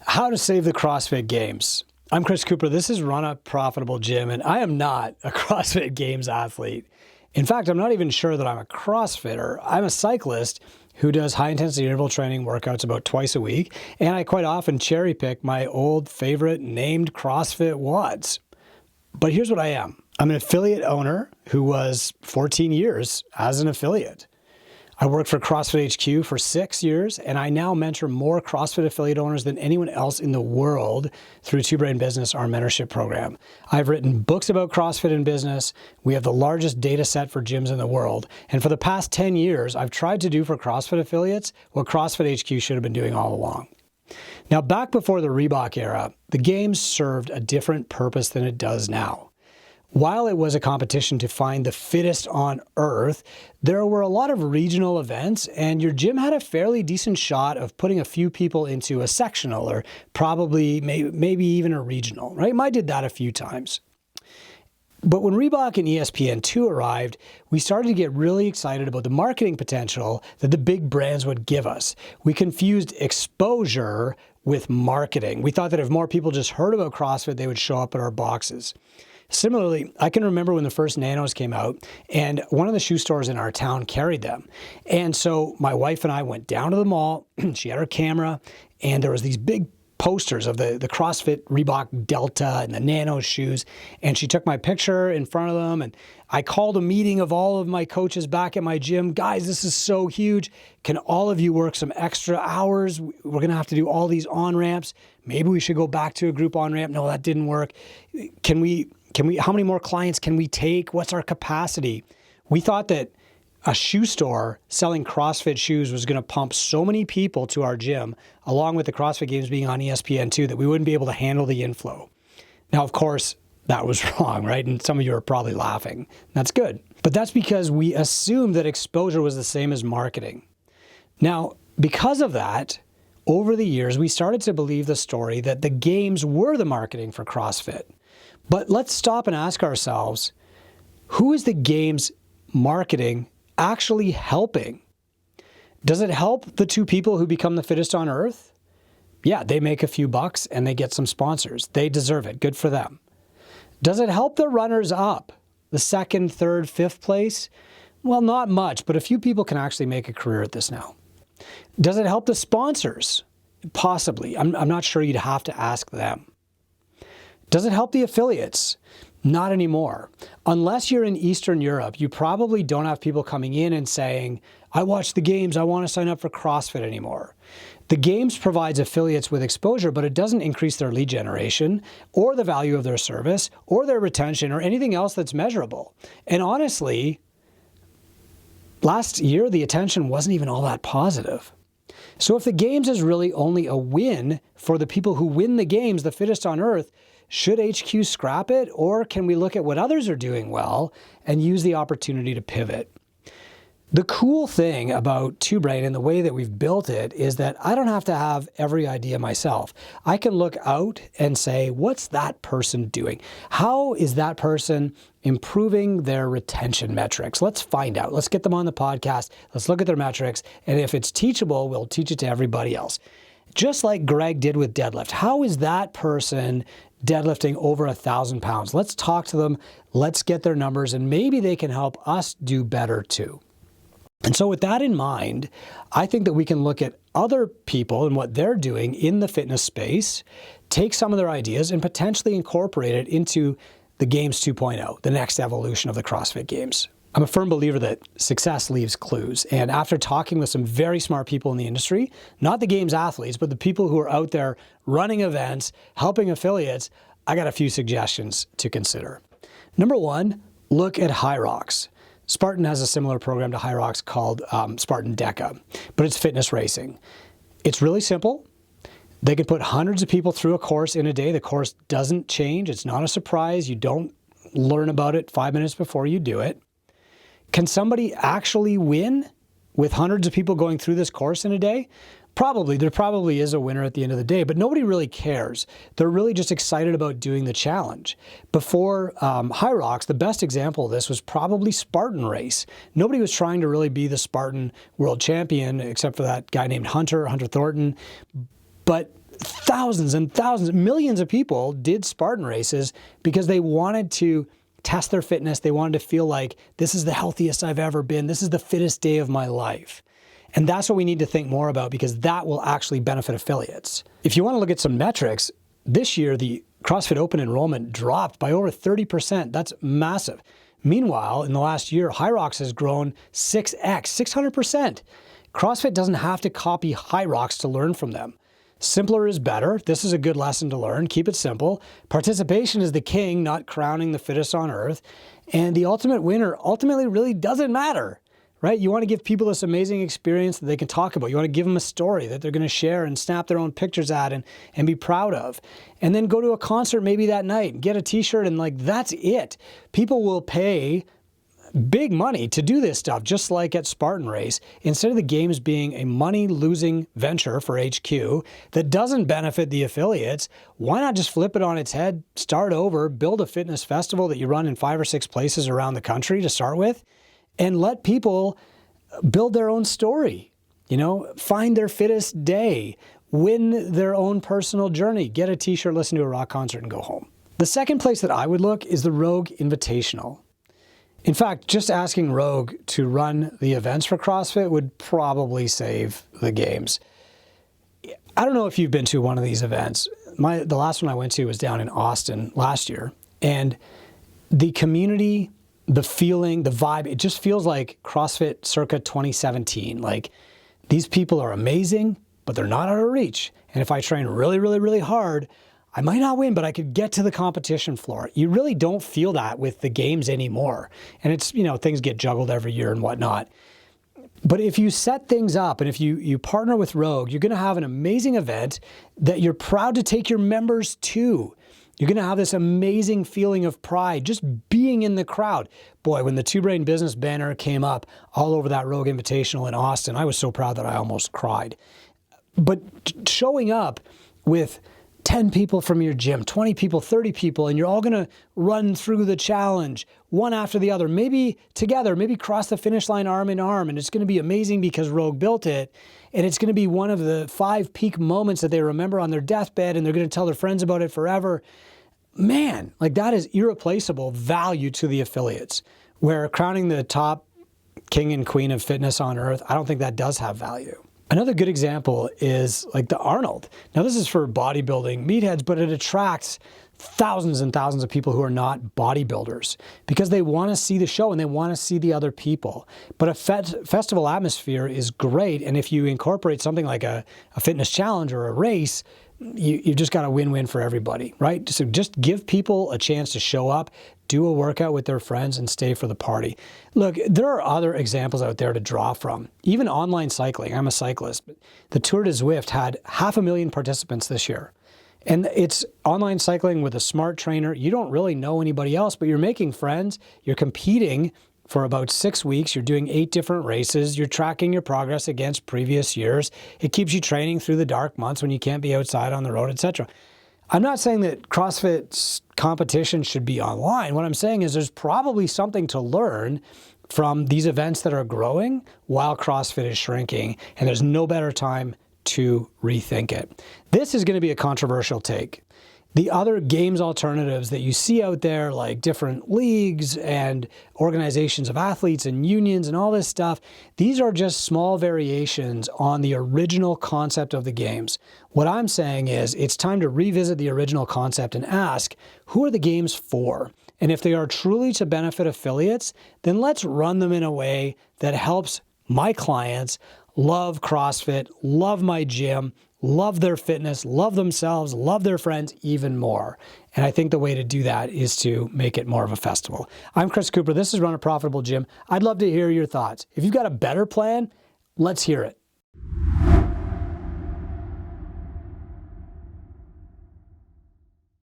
How to save the CrossFit Games. I'm Chris Cooper. This is Run a Profitable Gym, and I am not a CrossFit Games athlete. In fact, I'm not even sure that I'm a CrossFitter. I'm a cyclist who does high-intensity interval training workouts about twice a week, and I quite often cherry-pick my old favorite named CrossFit WODs. But here's what I am. I'm an affiliate owner who was 14 years as an affiliate. I worked for CrossFit HQ for 6 years, and I now mentor more CrossFit affiliate owners than anyone else in the world through Two Brain Business, our mentorship program. I've written books about CrossFit and business. We have the largest data set for gyms in the world. And for the past 10 years, I've tried to do for CrossFit affiliates what CrossFit HQ should have been doing all along. Now, back before the Reebok era, the Games served a different purpose than it does now. While it was a competition to find the fittest on earth, there were a lot of regional events, and your gym had a fairly decent shot of putting a few people into a sectional or probably maybe even a regional, right? I did that a few times. But when Reebok and ESPN2 arrived, we started to get really excited about the marketing potential that the big brands would give us. We confused exposure with marketing. We thought that if more people just heard about CrossFit, they would show up at our boxes. Similarly, I can remember when the first Nanos came out, and one of the shoe stores in our town carried them. And so my wife and I went down to the mall. She had her camera, and there was these big posters of the CrossFit Reebok Delta and the Nano shoes, and she took my picture in front of them, and I called a meeting of all of my coaches back at my gym. Guys, this is so huge. Can all of you work some extra hours? We're going to have to do all these on-ramps. Maybe we should go back to a group on-ramp. No, that didn't work. How many more clients can we take? What's our capacity? We thought that a shoe store selling CrossFit shoes was going to pump so many people to our gym, along with the CrossFit Games being on ESPN2, that we wouldn't be able to handle the inflow. Now, of course, that was wrong, right? And some of you are probably laughing. That's good. But that's because we assumed that exposure was the same as marketing. Now, because of that, over the years, we started to believe the story that the Games were the marketing for CrossFit. But let's stop and ask ourselves, who is the Games marketing actually helping? Does it help the two people who become the fittest on earth? Yeah, they make a few bucks and they get some sponsors. They deserve it. Good for them. Does it help the runners up? The second, third, fifth place? Well, not much, but a few people can actually make a career at this now. Does it help the sponsors? Possibly. I'm not sure. You'd have to ask them. Does it help the affiliates? Not anymore. Unless you're in Eastern Europe, you probably don't have people coming in and saying, I watch the Games, I want to sign up for CrossFit anymore. The Games provides affiliates with exposure, but it doesn't increase their lead generation or the value of their service or their retention or anything else that's measurable. And honestly, last year, the attention wasn't even all that positive. So if the Games is really only a win for the people who win the Games, the fittest on earth, should HQ scrap it, or can we look at what others are doing well and use the opportunity to pivot? The cool thing about Two Brain and the way that we've built it is that I don't have to have every idea myself. I can look out and say, what's that person doing? How is that person improving their retention metrics? Let's find out. Let's get them on the podcast. Let's look at their metrics. And if it's teachable, we'll teach it to everybody else. Just like Greg did with deadlift. How is that person deadlifting over 1,000 pounds? Let's talk to them. Let's get their numbers, and maybe they can help us do better too. And so with that in mind, I think that we can look at other people and what they're doing in the fitness space, take some of their ideas and potentially incorporate it into the Games 2.0, the next evolution of the CrossFit Games. I'm a firm believer that success leaves clues. And after talking with some very smart people in the industry, not the Games athletes, but the people who are out there running events, helping affiliates, I got a few suggestions to consider. Number one, look at Hyrox. Spartan has a similar program to Hyrox called Spartan Deca, but it's fitness racing. It's really simple. They can put hundreds of people through a course in a day. The course doesn't change. It's not a surprise. You don't learn about it 5 minutes before you do it. Can somebody actually win with hundreds of people going through this course in a day? Probably. There probably is a winner at the end of the day, but nobody really cares. They're really just excited about doing the challenge. Before Hyrox, the best example of this was probably Spartan Race. Nobody was trying to really be the Spartan world champion, except for that guy named Hunter Thornton. But thousands and thousands, millions of people did Spartan races because they wanted to test their fitness. They wanted to feel like this is the healthiest I've ever been. This is the fittest day of my life. And that's what we need to think more about, because that will actually benefit affiliates. If you want to look at some metrics, this year the CrossFit Open enrollment dropped by over 30%. That's massive. Meanwhile, in the last year, Hyrox has grown 6x, 600%. CrossFit doesn't have to copy Hyrox to learn from them. Simpler is better. This is a good lesson to learn. Keep it simple. Participation is the king, not crowning the fittest on earth. And the ultimate winner ultimately really doesn't matter, right? You want to give people this amazing experience that they can talk about. You want to give them a story that they're going to share and snap their own pictures at and be proud of. And then go to a concert maybe that night, get a t-shirt, and like, that's it. People will pay big money to do this stuff, just like at Spartan Race. Instead of the games being a money-losing venture for HQ that doesn't benefit the affiliates, why not just flip it on its head, start over, build a fitness festival that you run in 5 or 6 places around the country to start with, and let people build their own story, find their fittest day, win their own personal journey, get a t-shirt, listen to a rock concert, and go home. The second place that I would look is the Rogue Invitational. In fact, just asking Rogue to run the events for CrossFit would probably save the games. I don't know if you've been to one of these events. The last one I went to was down in Austin last year. And the community, the feeling, the vibe, it just feels like CrossFit circa 2017. Like, these people are amazing, but they're not out of reach. And if I train really, really, really hard, I might not win, but I could get to the competition floor. You really don't feel that with the games anymore. And it's, things get juggled every year and whatnot. But if you set things up and if you partner with Rogue, you're going to have an amazing event that you're proud to take your members to. You're going to have this amazing feeling of pride just being in the crowd. Boy, when the Two Brain Business banner came up all over that Rogue Invitational in Austin, I was so proud that I almost cried. But showing up with 10 people from your gym, 20 people, 30 people, and you're all going to run through the challenge one after the other, maybe together, maybe cross the finish line arm in arm, and it's going to be amazing because Rogue built it, and it's going to be one of the 5 peak moments that they remember on their deathbed, and they're going to tell their friends about it forever. Man, like, that is irreplaceable value to the affiliates, where crowning the top king and queen of fitness on earth, I don't think that does have value. Another good example is like the Arnold. Now, this is for bodybuilding meatheads, but it attracts thousands and thousands of people who are not bodybuilders because they want to see the show and they want to see the other people. But a festival atmosphere is great. And if you incorporate something like a fitness challenge or a race, you've just got a win-win for everybody, right? So just give people a chance to show up, do a workout with their friends, and stay for the party. Look, there are other examples out there to draw from. Even online cycling. I'm a cyclist. But the Tour de Zwift had 500,000 participants this year. And it's online cycling with a smart trainer. You don't really know anybody else, but you're making friends. You're competing for about 6 weeks. You're doing 8 different races. You're tracking your progress against previous years. It keeps you training through the dark months when you can't be outside on the road, etc. I'm not saying that CrossFit's competition should be online. What I'm saying is there's probably something to learn from these events that are growing while CrossFit is shrinking, and there's no better time to rethink it. This is going to be a controversial take. The other games alternatives that you see out there, like different leagues and organizations of athletes and unions and all this stuff, these are just small variations on the original concept of the games. What I'm saying is it's time to revisit the original concept and ask, who are the games for? And if they are truly to benefit affiliates, then let's run them in a way that helps my clients love CrossFit, love my gym, love their fitness, love themselves, love their friends even more. And I think the way to do that is to make it more of a festival. I'm Chris Cooper. This is Run a Profitable Gym. I'd love to hear your thoughts. If you've got a better plan, let's hear it.